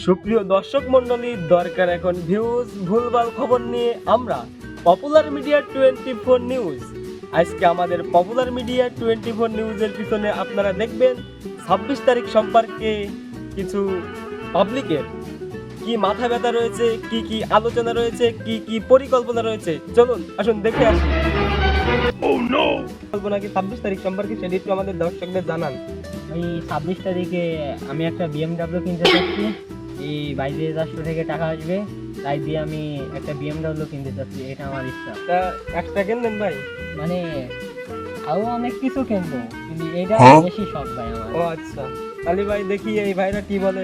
সুপ্রিয় দর্শক মন্ডলী, দরকার এখন ভিউজ, ভুলভাল খবর নিয়ে আমরা পপুলার মিডিয়া 24 নিউজ। আজকে আমাদের পপুলার মিডিয়া 24 নিউজের পিছনে আপনারা দেখবেন 26 তারিখ সম্পর্কে কিছু পাবলিকের কি মাথা ব্যথা রয়েছে, কি আলোচনা রয়েছে, কি পরিকল্পনা রয়েছে। চলুন আসুন দেখে আসি। পরিকল্পনা কি 26 তারিখ সম্পর্কে সেটি একটু আমাদের দর্শকদের জানান। ওই 26 তারিখে আমি একটা BMW কিনতে চাচ্ছি। এই 22,400 থেকে টাকা আসবে, তাই দিয়ে আমি একটা BMW কিনতে চাচ্ছি, এটা আমার ইচ্ছা। তা একটা কিনলেন ভাই? মানে আরও অনেক কিছু কিনবো, কিন্তু এটা বেশি শখ ভাই আমার। ও আচ্ছা, তাহলে ভাই দেখি এই ভাইরা কি বলে।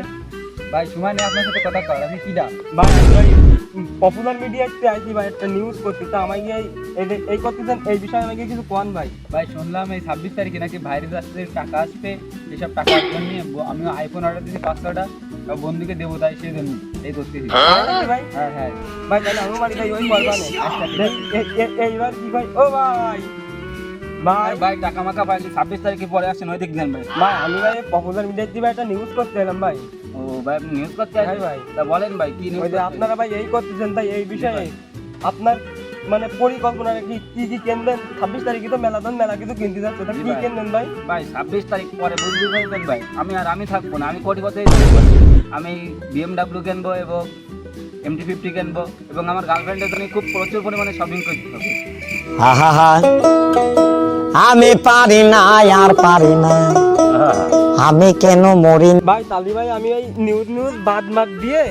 ভাই সময় নেই আপনার সাথে কথা কর, আমি কি দা ভাই পপুলার মিডিয়াতে আইছি ভাই, একটা নিউজ করতে, তা আমাকে এই করতেছেন, এই বিষয়ে আমাকে কিছু কোন ভাই। ভাই শুনলাম এই 26 তারিখে নাকি ভাইরাস আসতে টাকা আসবে, এসব টাকার জন্য আমি আইফোন অর্ডার দিয়েছি 500টা, বন্ধুকে দেবো, তাই সেই জন্য এই করতেছি। ভাই হ্যাঁ হ্যাঁ ভাই তাহলে আমি বাড়ি যাই, ওই করবানে এইবার কি ভাই। ও ভাই ভাই ভাই টাকা মাকা ভাই 26 তারিখে পরে আসছেন, ওই দেখলেন ভাই। ভাই আমি ভাই পপুলার মিডিয়াতে ভাই একটা নিউজ করতে এলাম ভাই। ও ভাই আপনি নিউজ করতে হ্যাঁ আসেন ভাই। তা বলেন ভাই কি ওই নিউজ? যে আপনারা ভাই এই করতেছেন, তাই এই বিষয়ে আপনার মানে পরিকল্পনা কি কিনবেন? 26 তারিখে তো মেলা কিছু কিনতে যাচ্ছে, তা কি কিনবেন ভাই? ভাই 26 তারিখ পরে বুঝতে পারবেন ভাই, আমি থাকবো না, আমি কোটি কথাই আমি BMW কিনবো এবং MT-50 কিনবো, এবং আমার গার্লফ্রেন্ডের জন্য খুব প্রচুর পরিমাণে শপিং করতে হবে। আহা, আমি পারি না, আর পারি না, আমি কেন মরি না? ভাই তালি ভাই আমি ওই নিউজ বাদ দিয়ে,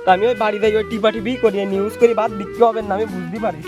তা আমি ওই বাড়ি যাই, ওই টিপা টিপি করি, নিউজ করি, বাদ বিক্রি হবে না, আমি বুঝতে পারি।